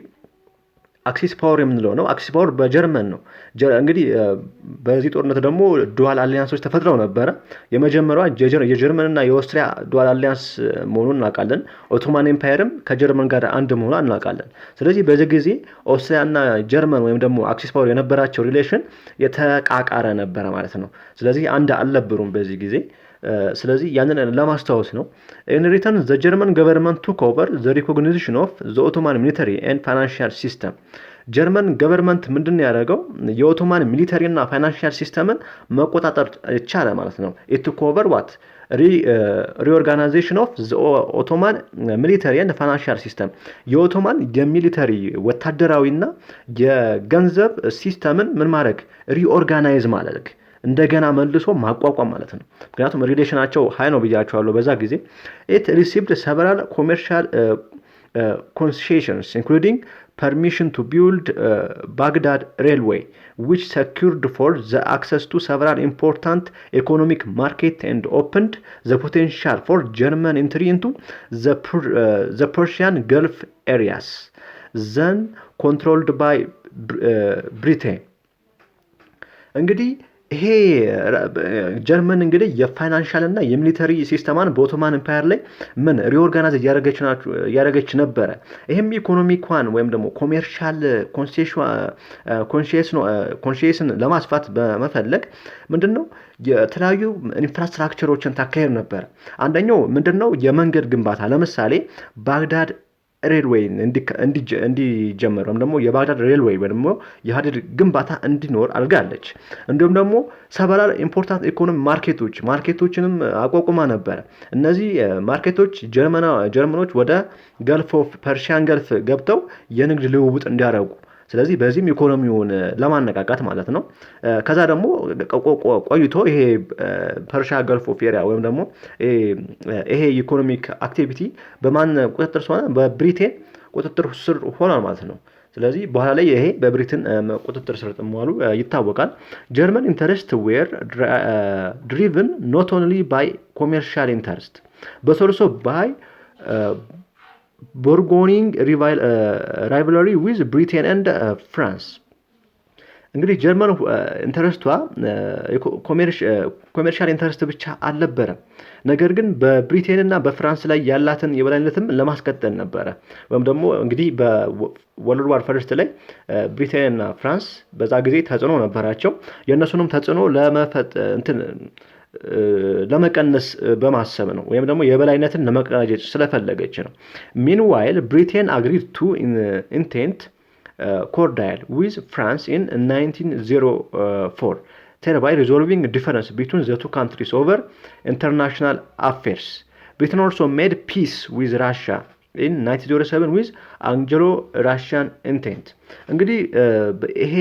አክሲስ ፓወር የምንለው ነው አክሲስ ፓወር በጀርመን ነው እንግዲህ በዚህ ጦርነት ደግሞ ዱዋል አሊያንሶች ተፈጥረው ነበር የመጀመሪያው የጀርመንና የኦስትሪያ ዱዋል አሊያንስ መሆኑን እናውቃለን ኦቶማን ኤምፓየርም ከጀርመን ጋር አንድ መሆኑን እናውቃለን ስለዚህ በዚህ ጊዜ ኦስትሪያና ጀርመን ወይም ደግሞ አክሲስ ፓወር የነበራቸው ሪሌሽን የተቃቃረ ነበር ማለት ነው ስለዚህ አንድ አልነበሩም በዚህ ጊዜ ስለዚህ ያንን ለማስተዋወስ ነው in return the German government took over the recognition of the Ottoman military and financial system ጀርመን ገቨርንመንት ምንድነው ያደረገው የኦቶማን ሚሊተሪ እና ፋይናንሻል ሲስተምን መቆጣጠር ቻለ ማለት ነው it took over what reorganization of the Ottoman military and financial system የኦቶማን የሚሊተሪ ወታደራዊና የገንዘብ ሲስተምን ምን ማድረግ ሪኦርጋናይዝ ማድረግ እንደገና መልሶ ማቋቋም ማለት ነው ምክንያቱም ሪሌሽናቸው ሃይ ነው ብያቸዋለሁ በዛ ጊዜ it received several commercial concessions including permission to build Baghdad railway, which secured for the access to several important economic markets and opened the potential for German entry into the Persian Gulf areas, then controlled by Britain. እንግዲህ ይሄ ጀርመን እንግዲህ የፋይናንሻል እና የሚሊተሪ ሲስተማን በኦቶማን ኤምፓየር ላይ ምን ሪኦርጋናይዝ እያደረገች ነበረ። ይሄም ኢኮኖሚኳን ወይም ደግሞ ኮሜርሻል ኮንሺየስን ለማስፋት በመፈለግ ምንድነው የተለያዩ ኢንፍራስትራክቸሮችን ታካሄድ ነበር። አንደኛው ምንድነው የመንገድ ግንባታ። ለምሳሌ ባግዳድ ሬልዌይ እንዲጀመር ወይም ደግሞ የባግዳድ ሬልዌይ ወይም ደግሞ የሀዲድ ግንባታ እንዲኖር አድርጋለች። እንዲሁም ደግሞ ሰቨራል ኢምፖርታንት ኢኮኖሚ ማርኬቶችንም አቋቁማ ነበረ። እነዚህ ማርኬቶች ጀርመኖች ወደ ፐርሺያን ገልፍ ገብተው የንግድ ልውውጥ እንዲያደርጉ፣ ስለዚህ በዚህም ኢኮኖሚውን ለማነቃቃት ማለት ነው። ከዛ ደግሞ ቆይቶ ይሄ ፐርሺያ ገልፍ ኦፍ ኤሪያ ወይም ደግሞ ይሄ ኢኮኖሚክ አክቲቪቲ በማን ቁጥጥር ሆነ? በብሪቴን ቁጥጥር ስር ሆኗል ማለት ነው። ስለዚህ በኋላ ላይ ይሄ በብሪቴን ቁጥጥር ስር መዋሉ ይታወቃል። ጀርመን ኢንተረስት ዌር ድሪቭን ኖት ኦንሊ ባይ ኮሜርሻል ኢንተረስት but also by ቦርጎኒንግ ራይቫለሪ ዊዝ ብሪቴን ኤንድ ፍራንስ። እንግዲህ ጀርመን ኢንተረስቷ ኮሜርሻል ኢንተረስት ብቻ አልነበረም፣ ነገር ግን በብሪቴን እና በፍራንስ ላይ ያላትን የበላይነትም ለማስቀጠል ነበረ። ወይም ደግሞ እንግዲህ በወርልድ ዋር ፈርስት ላይ ብሪቴን እና ፍራንስ በዛ ጊዜ ተጽዕኖ ነበራቸው። የእነሱንም ተጽዕኖ ለመቀነስ በማሰብ ነው፣ ወይም ደግሞ የበላይነትን ለመቀናጀት ስለፈለገች ነው። ሚንዋይል ብሪቴን አግሪድ ቱ ኢንቴንት ኮርዳይል ዊዝ ፍራንስ ኢን 1904 thereby resolving difference between the two countries over international affairs. Britain also made peace with Russia in 1907 with Anglo-Russian intent. እንግዲህ ይሄ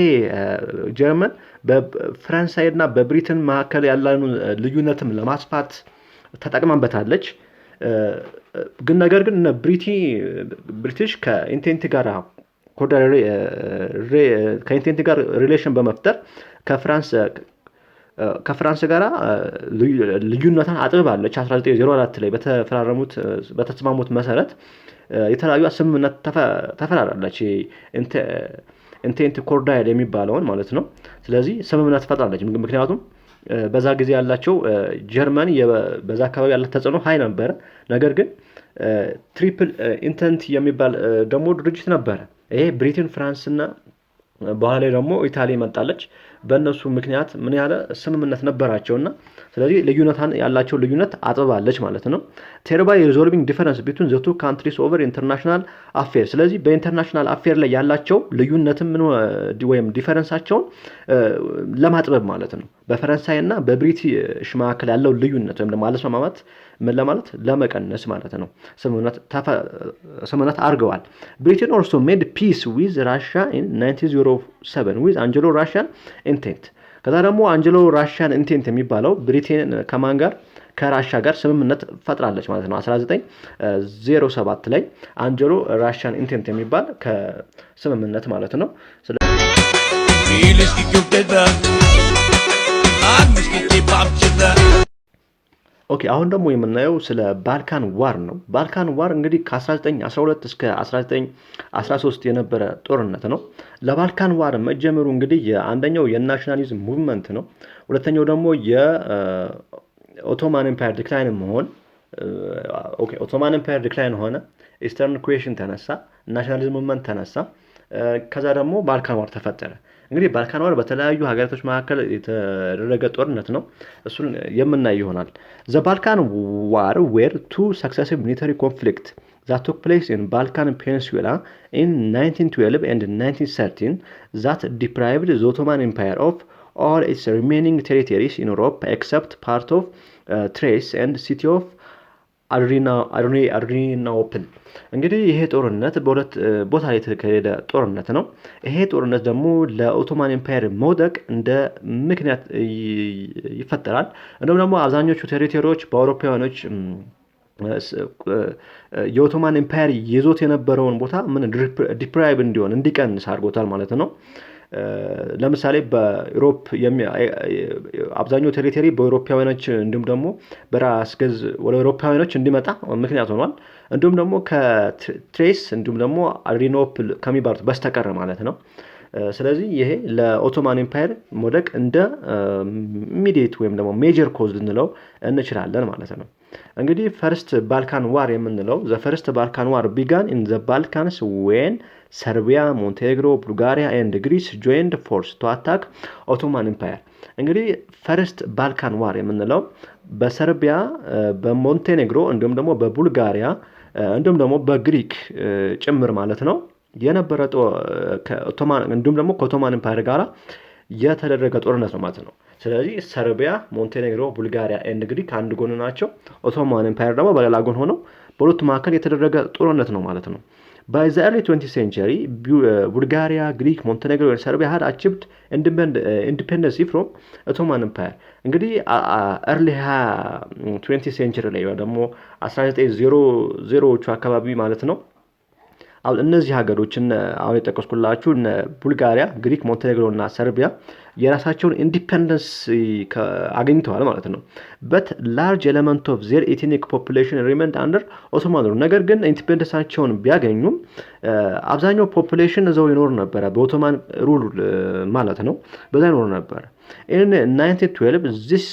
ጀርመን በፍራንሳይ እና በብሪቴን መካከል ያለውን ልዩነትም ለማስፋት ተጠቅማበታለች። ግን ነገር ግን ብሪቲሽ ከኢንቴንት ጋር ሪሌሽን በመፍጠር ከፍራንስ ጋር ልዩነትን አጥብባለች። 1904 ላይ በተስማሙት መሰረት የተለያዩ ስምምነት ተፈራራለች። ኢንቴንት ኮርዳይል የሚባለውን ማለት ነው። ስለዚህ ስምምነት ፈጥራለች። ምክንያቱም በዛ ጊዜ ያላቸው ጀርመን በዛ አካባቢ ያላት ተጽዕኖ ሀይ ነበረ። ነገር ግን ትሪፕል ኢንተንት የሚባል ደግሞ ድርጅት ነበረ። ይሄ ብሪቴን፣ ፍራንስ እና በኋላ ላይ ደግሞ ኢታሊ መጣለች። በእነሱ ምክንያት ምን ያለ ስምምነት ነበራቸውና ስለዚህ ያላቸው ልዩነት አጥባለች ማለት ነው። thereby resolving difference between the two countries over international affairs። ስለዚህ በኢንተርናሽናል አፌር ላይ ያላቸው ልዩነትም ወይም ዲፈረንሳቸውን ለማጥበብ ማለት ነው። በፈረንሳይ እና በብሪቲሽ መካከል ያለው ልዩነት ወይም ደግሞ አለመስማማት ምን ለማለት ለመቀነስ ማለት ነው ስምምነት አድርገዋል። ብሪቴን also made peace with Russia in 1907 with Anglo-Russian intent። ከዛ ደግሞ አንጀሎ ራሽያን ኢንቴንት የሚባለው ብሪቴን ከማን ጋር? ከራሻ ጋር ስምምነት ፈጥራለች ማለት ነው። 1907 ላይ አንጀሎ ራሽያን ኢንቴንት የሚባል ከስምምነት ማለት ነው። ኦኬ አሁን ደግሞ የምናየው ስለ ባልካን ዋር ነው። ባልካን ዋር እንግዲህ ከ1912 እስከ 1913 የነበረ ጦርነት ነው። ለባልካን ዋር መጀመሩ እንግዲህ አንደኛው የናሽናሊዝም ሙቭመንት ነው። ሁለተኛው ደግሞ የኦቶማን ኤምፓየር ዲክላይን መሆን። ኦቶማን ኤምፓየር ዲክላይን ሆነ፣ ኢስተርን ኩዌሽን ተነሳ፣ ናሽናሊዝም ሙቭመንት ተነሳ። ከዛ ደግሞ ባልካን ዋር ተፈጠረ። እንግዲህ ባልካን ዋር በተለያዩ ሀገራቶች መካከል የተደረገ ጦርነት ነው። እሱን የምናይ ይሆናል። ዘ ባልካን ዋር ዌር ቱ ሰክሰሲቭ ሚሊተሪ ኮንፍሊክት that took place in Balkan Peninsula in 1912 and 1913 that deprived the Ottoman Empire of all its remaining territories in Europe except part of Thrace and city of አድሪናኦፕል። እንግዲህ ይሄ ጦርነት በሁለት ቦታ ላይ የተካሄደ ጦርነት ነው። ይሄ ጦርነት ደግሞ ለኦቶማን ኤምፓየር መውደቅ እንደ ምክንያት ይፈጠራል። እንደውም ደግሞ አብዛኞቹ ቴሪቶሪዎች በአውሮፓውያኖች የኦቶማን ኤምፓየር ይዞት የነበረውን ቦታ ምን ዲፕራይቭ እንዲሆን እንዲቀንስ አድርጎታል ማለት ነው። ለምሳሌ በዩሮፕ አብዛኛው ቴሪቶሪ በአውሮፓውያኖች እንዲሁም ደግሞ በራስ ገዝ ወደ አውሮፓውያኖች እንዲመጣ ምክንያት ሆኗል። እንዲሁም ደግሞ ከትሬስ እንዲሁም ደግሞ አድሪኖፕል ከሚባሉት በስተቀር ማለት ነው። ስለዚህ ይሄ ለኦቶማን ኤምፓየር መውደቅ እንደ ኢሚዲየት ወይም ደግሞ ሜጀር ኮዝ ልንለው እንችላለን ማለት ነው። እንግዲህ ፈርስት ባልካን ዋር የምንለው ዘ ፈርስት ባልካን ዋር ቢጋን ኢን ዘ ባልካንስ ዌን ሰርቢያ፣ ሞንቴኔግሮ፣ ቡልጋሪያ ኤንድ ግሪስ ጆይንድ ፎርስ ቱ አታክ ኦቶማን ኤምፓየር። እንግዲህ ፈርስት ባልካን ዋር የምንለው በሰርቢያ፣ በሞንቴኔግሮ እንዲሁም ደግሞ በቡልጋሪያ እንዲሁም ደግሞ በግሪክ ጭምር ማለት ነው የነበረ እንዲሁም ደግሞ ከኦቶማን ኤምፓየር ጋር የተደረገ ጦርነት ነው ማለት ነው። ስለዚህ ሰርቢያ፣ ሞንቴኔግሮ፣ ቡልጋሪያ ኤንድ ግሪክ አንድ ጎን ናቸው። ኦቶማን ኤምፓየር ደግሞ በሌላ ጎን ሆነው በሁለቱ መካከል የተደረገ ጦርነት ነው ማለት ነው። By the early 20th century, Bulgaria, Greek, Montenegro and Serbia had achieved independence from Ottoman Empire. እንግዲህ early 20th century ላይ ደግሞ 1900ዎቹ አካባቢ ማለት ነው እነዚህ ሀገሮችን አሁን የጠቀስኩላችሁ ቡልጋሪያ፣ ግሪክ፣ ሞንቴኔግሮ እና ሰርቢያ የራሳቸውን ኢንዲፔንደንስ አግኝተዋል ማለት ነው። but large element of their ethnic population remained under Ottoman rule። ነገር ግን ኢንዲፔንደንሳቸውን ቢያገኙም አብዛኛው ፖፑሌሽን እዛው ይኖር ነበረ በኦቶማን ሩል ማለት ነው። በዛ ይኖር ነበር። In 1912 these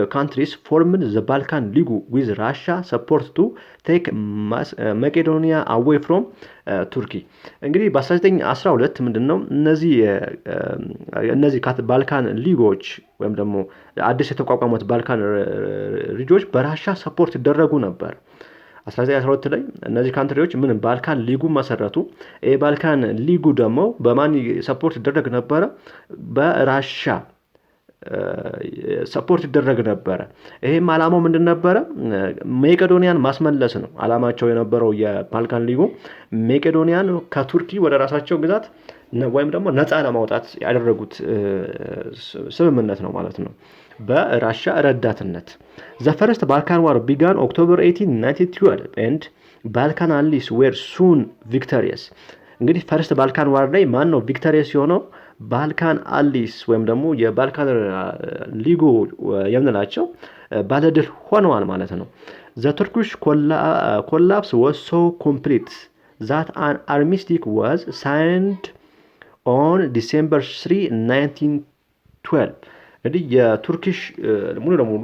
countries formed the Balkan League with Russia support to take Macedonia away from ቱርኪ። እንግዲህ በ1912 ምንድነው እነዚህ ባልካን ሊጎች ወይም ደግሞ አዲስ የተቋቋሙት ባልካን ሪጆች በራሻ ሰፖርት ይደረጉ ነበር። 1912 ላይ እነዚህ ካንትሪዎች ባልካን ሊጉ መሰረቱ። ባልካን ሊጉ ደግሞ በማን ሰፖርት ይደረግ ነበረ? በራሻ ሰፖርት ይደረግ ነበረ። ይሄም አላማው ምንድን ነበረ? መቄዶኒያን ማስመለስ ነው አላማቸው የነበረው የባልካን ሊጉ መቄዶኒያን ከቱርኪ ወደ ራሳቸው ግዛት ወይም ደግሞ ነፃ ለማውጣት ያደረጉት ስምምነት ነው ማለት ነው በራሻ ረዳትነት። The first Balkan War began October 1892 and Balkan allies were soon victorious። እንግዲህ ፈርስት ባልካን ዋር ላይ ማን ነው ቪክቶሪየስ የሆነው? ባልካን አሊስ ወይም ደግሞ የባልካን ሊጉ የምንላቸው ባለድል ሆነዋል ማለት ነው። The Turkish collapse was so complete that an armistice was signed on December 3, 1912። እንግዲህ የቱርኪሽ ሙሉ ለሙሉ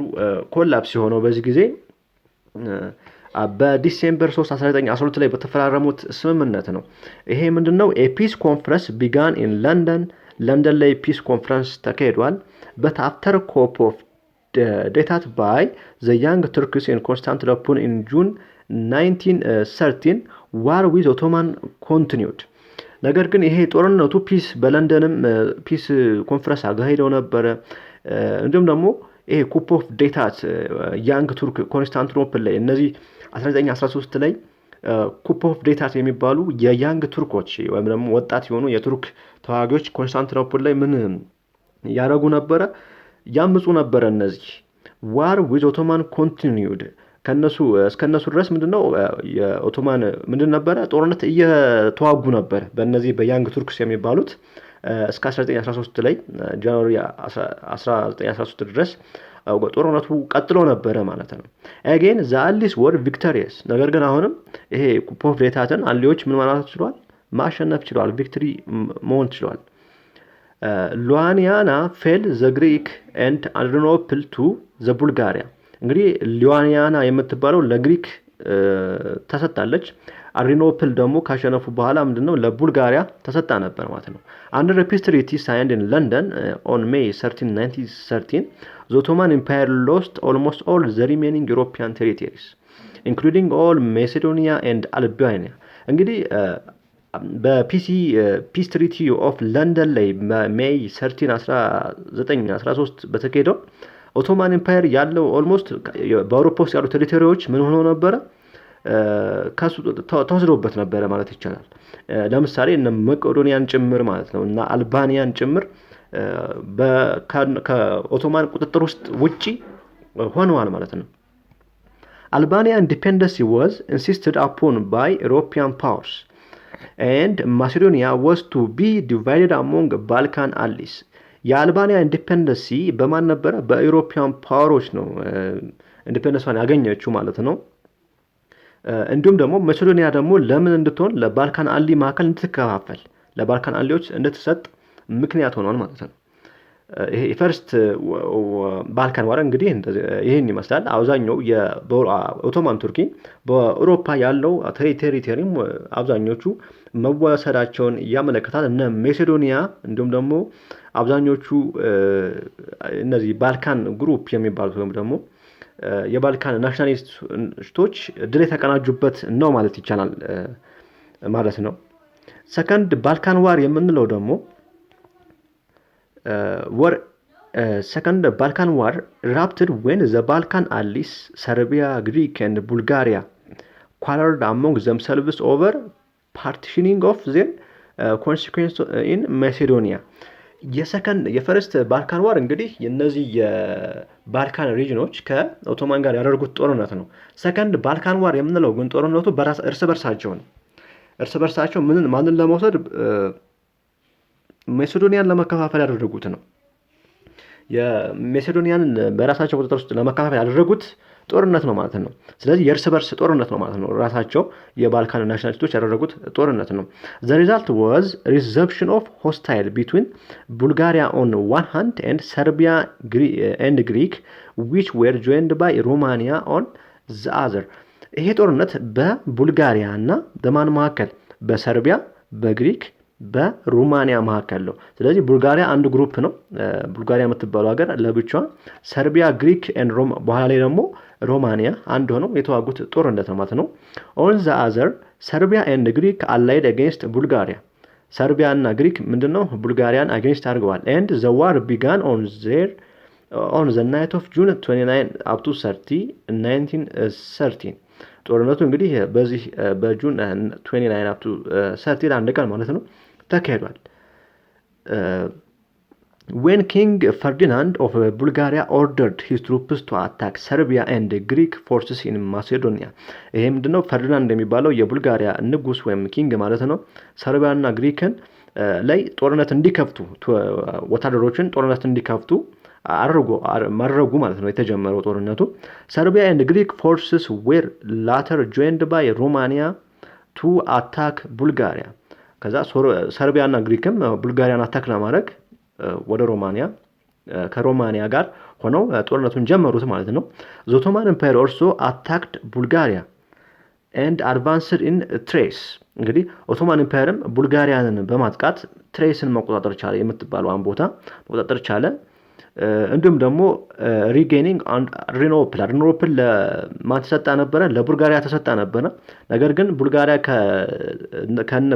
ኮላፕስ የሆነው በዚህ ጊዜ በዲሴምበር 3 1912 ላይ በተፈራረሙት ስምምነት ነው። ይሄ ምንድነው? ፒስ ኮንፈረንስ ቢጋን ኢን ለንደን ላይ ፒስ ኮንፈረንስ ተካሂዷል። but after COP of dated by the Young Turks in Constantinople in June 1913 war with Ottoman continued። ነገር ግን ይሄ ጦርነቱ ፒስ በለንደንም ፒስ ኮንፈረንስ አካሂደው ነበር። እንዲሁም ደግሞ ይሄ ኩፕ ኦፍ ዴታት ያንግ ቱርክ ኮንስታንቲኖፕል ላይ እነዚህ 1913 ላይ ኩፕ ኦፍ ዴታት የሚባሉ የያንግ ቱርኮች ወይም ደግሞ ወጣት የሆኑ የቱርክ ተዋጊዎች ኮንስታንቲኖፕል ላይ ምን ያደረጉ ነበረ? ያምፁ ነበረ። እነዚህ ዋር ዊዝ ኦቶማን ኮንቲኒዩድ እስከነሱ ድረስ ምንድነው የኦቶማን ምንድን ነበረ? ጦርነት እየተዋጉ ነበር በእነዚህ በያንግ ቱርክስ የሚባሉት እስከ 1913 ላይ ጃንዋሪ 1913 ድረስ ጦርነቱ ቀጥሎ ነበረ ማለት ነው። again the allies were victorious። ነገር ግን አሁንም ይሄ ኩፕ ኦፍ ዴታትን አሊዎች ምን ማለት ችሏል? ማሸነፍ ችሏል። ቪክትሪ መሆን ችሏል። ሉዋኒያና ፌል the Greek and Adrianople to the Bulgaria። እንግዲህ ሉዋኒያና የምትባለው ለግሪክ ተሰጣለች። አድሪኖፕል ደግሞ ካሸነፉ በኋላ ምንድነው ለቡልጋሪያ ተሰጣ ነበር ማለት ነው። under a peace treaty signed in London on May 13, 1913 the Ottoman Empire lost almost all the remaining European territories including all Macedonia and Albania። እንግዲህ በፒስ ትሪቲ ኦፍ ለንደን ላይ ሜይ 13 1913 በተካሄደው ኦቶማን ኤምፓየር ያለው ኦልሞስት በአውሮፓ ውስጥ ያሉ ቴሪቶሪዎች ምን ሆነው ነበረ? ተወስዶበት ነበረ ማለት ይቻላል። ለምሳሌ እነ መቄዶኒያን ጭምር ማለት ነው እና አልባኒያን ጭምር ከኦቶማን ቁጥጥር ውስጥ ውጪ ሆነዋል ማለት ነው። Albania independence was insisted upon by European powers, and Macedonia was to be divided among Balkan allies. የአልባኒያ ኢንዲፔንደንሲ በማን ነበረ? በኢሮፒያን ፓወሮች ነው ኢንዲፔንደንሷን ያገኘችው ማለት ነው። እንዲሁም ደግሞ መቄዶኒያ ደግሞ ለምን እንድትሆን ለባልካን አሊ ማዕከል እንድትከፋፈል ለባልካን አሊዎች እንድትሰጥ ምክንያት ሆኗል ማለት ነው። ይሄ ፈርስት ባልካን ዋር እንግዲህ ይሄን ይመስላል። አብዛኛው የኦቶማን ቱርኪ በአውሮፓ ያለው ቴሪቶሪም አብዛኞቹ መወሰዳቸውን ያመለክታል። እነ መቄዶኒያ እንዲሁም ደግሞ አብዛኞቹ እነዚህ ባልካን ግሩፕ የሚባሉት ወይም ደግሞ የባልካን ናሽናሊስቶች ድል የተቀናጁበት ነው ማለት ይቻላል ማለት ነው። ሰከንድ ባልካን ዋር የምንለው ደግሞ second Balkan War erupted when the Balkan allies, Serbia, Greek and Bulgaria, quarreled among themselves over partitioning of their consequence in Macedonia. የፈርስት ባልካን ዋር እንግዲህ የነዚህ የባልካን ሪጅኖች ከኦቶማን ጋር ያደረጉት ጦርነት ነው። ሰከንድ ባልካን ዋር የምንለው ግን ጦርነቱ እርስ በርሳቸው ማንን ለመውሰድ መቄዶኒያን ለመከፋፈል ያደረጉት ነው። የመቄዶኒያን በራሳቸው ቁጥጥር ውስጥ ለመከፋፈል ያደረጉት ጦርነት ነው ማለት ነው። ስለዚህ የእርስ በርስ ጦርነት ነው ማለት ነው። ራሳቸው የባልካን ናሽናሊስቶች ያደረጉት ጦርነት ነው። the result was resumption of hostile between Bulgaria on one hand and Serbia and Greek which were joined by Romania on the other. ይሄ ጦርነት በቡልጋሪያ እና በማን መካከል? በሰርቢያ፣ በግሪክ በሩማኒያ መካከል ነው። ስለዚህ ቡልጋሪያ አንድ ግሩፕ ነው። ቡልጋሪያ የምትባለው ሀገር ለብቻዋ፣ ሰርቢያ፣ ግሪክ ኤንድ በኋላ ላይ ደግሞ ሮማኒያ አንድ ሆነው የተዋጉት ጦርነት ማለት ነው። ኦን ዘ አዘር ሰርቢያ ኤንድ ግሪክ አላይድ አጌንስት ቡልጋሪያ። ሰርቢያ እና ግሪክ ምንድነው ቡልጋሪያን አጌንስት አድርገዋል። ኤንድ ዘ ዋር ቢጋን ኦን ዘ ናይት ኦፍ ጁን 29 up to 1913 ጦርነቱ እንግዲህ በዚህ በጁን 29 up to 30 አንድ ቀን ማለት ነው ተካሂዷል። when King Ferdinand of Bulgaria ordered his troops to attack Serbia and Greek forces in Macedonia. ይሄ ምንድነው? ፈርዲናንድ የሚባለው የቡልጋሪያ ንጉስ ወይም ኪንግ ማለት ነው ሰርቢያና ግሪክን ላይ ጦርነት እንዲከፍቱ ወታደሮችን ጦርነት እንዲከፍቱ ማድረጉ ማለት ነው የተጀመረው ጦርነቱ። Serbia and Greek forces were later joined by Romania to attack Bulgaria. ከዛ ሰርቢያና ግሪክም ቡልጋሪያን አታክ ለማድረግ ወደ ሮማኒያ ከሮማኒያ ጋር ሆነው ጦርነቱን ጀመሩት ማለት ነው። The Ottoman Empire also attacked Bulgaria and advanced in Thrace. እንግዲህ ኦቶማን ኢምፓየርም ቡልጋሪያንን በማጥቃት ትሬስን መቆጣጠር ቻለ፣ የምትባለውን ቦታ መቆጣጠር ቻለ። እንዲሁም ደግሞ ሪጌኒንግ ሪኖፕል ለማን ተሰጣ ነበረ? ለቡልጋሪያ ተሰጣ ነበረ። ነገር ግን ቡልጋሪያ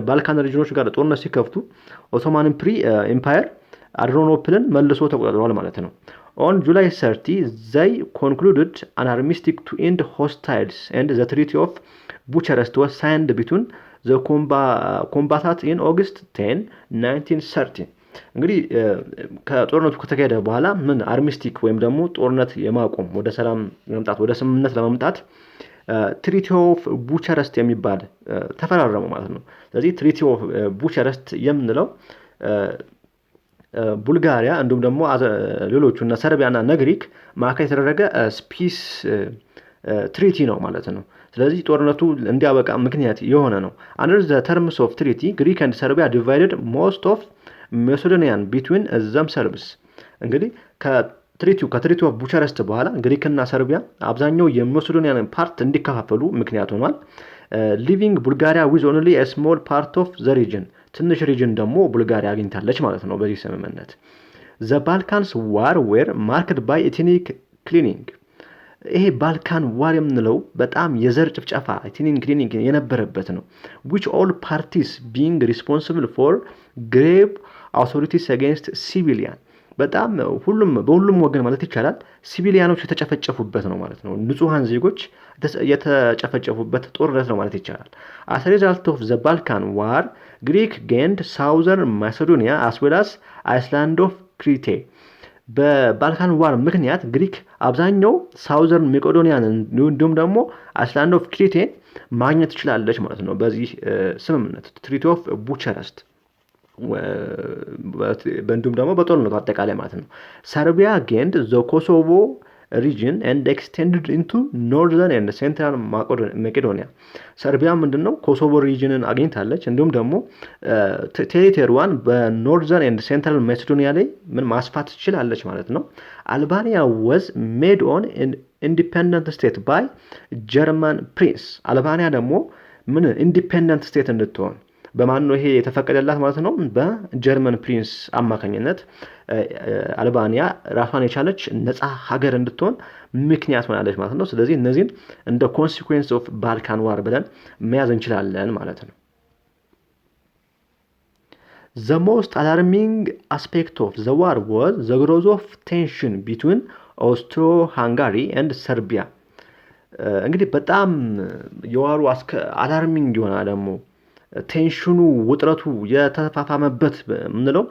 ባልካን ሪጅኖች ጋር ጦርነት ሲከፍቱ ኦቶማን ኢምፓየር አድሪኖፕልን መልሶ ተቆጣጥሯል ማለት ነው። On July 30 they concluded an armistice to end hostilities and the Treaty of Bucharest was signed between the combatants in August 10, 1930. እንግዲህ ከጦርነቱ ከተካሄደ በኋላ ምን አርሚስቲክ ወይም ደግሞ ጦርነት የማቆም ወደ ሰላም ለመምጣት ወደ ስምምነት ለመምጣት ትሪቲ ኦፍ ቡቻረስት የሚባል ተፈራረሙ ማለት ነው። ስለዚህ ትሪቲ ኦፍ ቡቻረስት የምንለው ቡልጋሪያ እንዲሁም ደግሞ ሌሎቹ እና ሰርቢያና ግሪክ ማዕከል የተደረገ ስፒስ ትሪቲ ነው ማለት ነው። ስለዚህ ጦርነቱ እንዲያበቃ ምክንያት የሆነ ነው። under the terms of treaty Greek and Serbia divided most of Macedonian between themselves. እንግዲህ ከትሪቲ ኦፍ ቡቻረስት በኋላ ግሪክና ሰርቢያ አብዛኛው የማሴዶኒያን ፓርት እንዲከፋፈሉ ምክንያት ሆኗል። leaving Bulgaria with only a small part of the region. ትንሽ ሪጅን ደግሞ ቡልጋሪያ አግኝታለች ማለት ነው በዚህ ስምምነት። The Balkans war were marked by ethnic cleansing. ይሄ ባልካን ዋር የምንለው በጣም የዘር ጭፍጨፋ ኤትኒክ ክሊኒንግ የነበረበት ነው። which all parties being responsible for grave authorities against civilian. በጣም በሁሉም ወገን ማለት ይቻላል ሲቪሊያኖች የተጨፈጨፉበት ነው ማለት ነው። ንጹሃን ዜጎች የተጨፈጨፉበት ጦርነት ነው ማለት ይቻላል። as a result of the Balkan war Greek gained southern Macedonia as well as Iceland of Crete. በባልካን ዋር ምክንያት ግሪክ አብዛኛው ሳውዘርን ሜቄዶኒያን እንዲሁም ደግሞ አይስላንድ ኦፍ ክሪቴን ማግኘት ትችላለች ማለት ነው። በዚህ ስምምነት ትሪቲ ኦፍ ቡቻረስት እንዲሁም ደግሞ በጦርነቱ አጠቃላይ ማለት ነው። ሰርቢያ ጌንድ ዘ ኮሶቮ region and extended into northern and central macedonia ሰርቢያ ምንድነው ኮሶቮ ሪጅንን አግኝታለች። እንዲሁም ደግሞ ቴሪቶሪዋን በኖርዘርን ኤንድ ሴንትራል ማሴዶኒያ ላይ ምን ማስፋት ትችላለች ማለት ነው። አልባኒያ was made on an independent state by German prince አልባኒያ ደግሞ ምን ኢንዲፔንደንት ስቴት እንድትሆን በማን ነው ይሄ የተፈቀደላት ማለት ነው? በጀርመን ፕሪንስ አማካኝነት አልባኒያ ራሷን የቻለች ነፃ ሀገር እንድትሆን ምክንያት ሆናለች ማለት ነው። ስለዚህ እነዚህን እንደ ኮንሲኩዌንስ ኦፍ ባልካን ዋር ብለን መያዝ እንችላለን ማለት ነው። The most alarming aspect of the war was the growth of tension between Austro-Hungary and Serbia እንግዲህ በጣም የዋሩ አላርሚንግ የሆነ ደግሞ ቴንሽኑ ውጥረቱ የተፋፋመበት ምንለው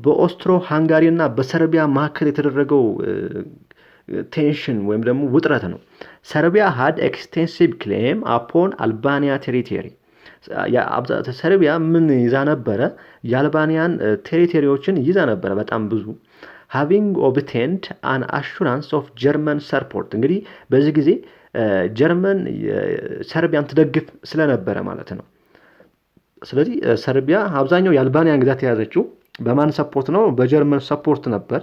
በኦስትሮ ሃንጋሪ እና በሰርቢያ መካከል የተደረገው ቴንሽን ወይም ደግሞ ውጥረት ነው። ሰርቢያ had extensive claim upon Albania territory ሰርቢያ ምን ይዛ ነበረ? የአልባኒያን ቴሪቶሪዎችን ይዛ ነበረ በጣም ብዙ having obtained an assurance of German support እንግዲህ በዚህ ጊዜ ጀርመን ሰርቢያን ትደግፍ ስለነበረ ማለት ነው። ስለዚህ ሰርቢያ አብዛኛው የአልባኒያን ግዛት የያዘችው በማን ሰፖርት ነው? በጀርመን ሰፖርት ነበር።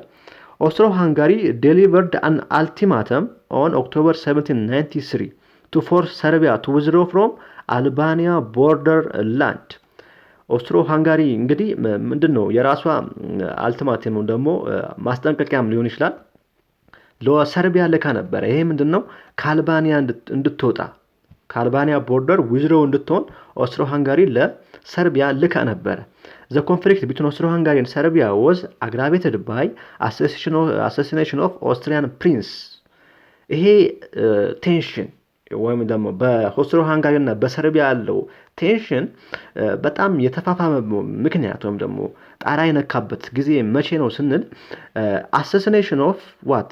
ኦስትሮ ሃንጋሪ delivered an ultimatum on October 1793 to force Serbia to withdraw from Albania border land ኦስትሮ ሃንጋሪ እንግዲህ ምንድነው የራሷ አልቲማተም ደግሞ ማስጠንቀቂያም ሊሆን ይችላል ለሰርቢያ ልካ ነበር። ይሄ ምንድነው ከአልባኒያ እንድትወጣ ከአልባኒያ ቦርደር ዊዝድሮው እንድትሆን ኦስትሮ ሃንጋሪ ለሰርቢያ ልካ ነበር። The conflict between Austro-Hungary and Serbia was aggravated by assassination of Austrian prince ይሄ ቴንሽን ወይም ደግሞ በኦስትሮ ሃንጋሪ እና በሰርቢያ ያለው ቴንሽን በጣም የተፋፋመ ምክንያት ወይም ደግሞ ጣራ የነካበት ጊዜ መቼ ነው ስንል assassination of what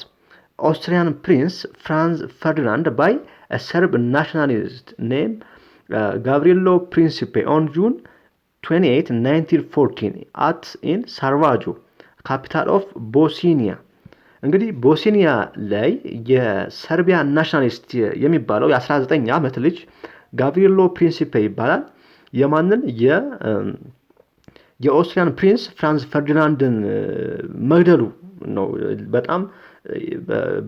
Austrian prince Franz Ferdinand by a Serb nationalist named Gavrilo Principe on June 28, 1914 in Sarajevo, capital of Bosnia እንግዲህ ቦስኒያ ላይ የሰርቢያ ናሽናሊስት የሚባለው የ19 ዓመት ልጅ ጋቭሪሎ ፕሪንሲፔ ይባላል። የማንን የኦስትሪያን ፕሪንስ ፍራንዝ ፈርዲናንድን መግደሉ ነው በጣም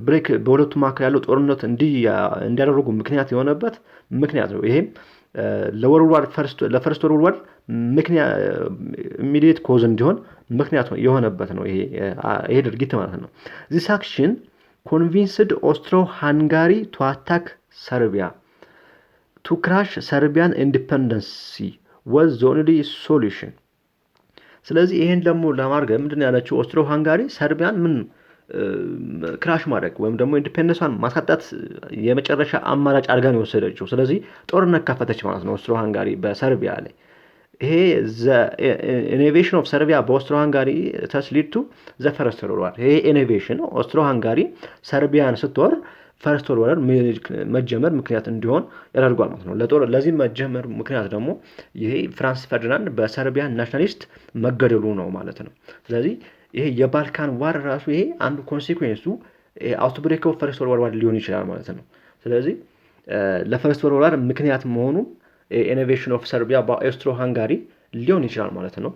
ብሬክ በሁለቱ መካከል ያለው ጦርነት እንዲያደርጉ ምክንያት የሆነበት ምክንያት ነው። ይሄም ለፈርስት ወርልድ ዋር ምክንያት ኢሚዲየት ኮዝ እንዲሆን ምክንያት የሆነበት ነው ይሄ ድርጊት ማለት ነው። This action convinced Austro-Hungary to attack Serbia. To crush Serbian independency was the only solution. ስለዚህ ይሄን ደግሞ ለማድረግ ምንድነው ያለችው ኦስትሮ ሃንጋሪ ሰርቢያን ምን ክራሽ ማድረግ ወይም ደግሞ ኢንዲፔንደንሷን ማሳጣት የመጨረሻ አማራጭ አድርጋ ነው የወሰደችው። ስለዚህ ጦርነት ከፈተች ማለት ነው ኦስትሮ ሃንጋሪ በሰርቢያ ላይ። ይሄ ኢኖቬሽን ኦፍ ሰርቢያ በኦስትሮ ሃንጋሪ ተስ ሊድ ቱ ዘ ፈርስት ወርልድ ዋር። ይሄ ኢኖቬሽን ኦስትሮ ሃንጋሪ ሰርቢያን ስትወር ፈርስት ወርልድ ዋር መጀመር ምክንያት እንዲሆን ያደርጓል ማለት ነው። ለዚህ መጀመር ምክንያት ደግሞ ይሄ ፍራንስ ፈርዲናንድ በሰርቢያ ናሽናሊስት መገደሉ ነው ማለት ነው። ስለዚህ ይሄ የባልካን ዋር ራሱ ይሄ አንዱ ኮንሲኩዌንሱ አውትብሬክ ኦፍ ፈርስት ወርልድ ዋር ሊሆን ይችላል ማለት ነው። ስለዚህ ለፈርስት ወርልድ ዋር ምክንያት መሆኑ ኢኖቬሽን ኦፍ ሰርቢያ በኦስትሮ ሃንጋሪ ሊሆን ይችላል ማለት ነው።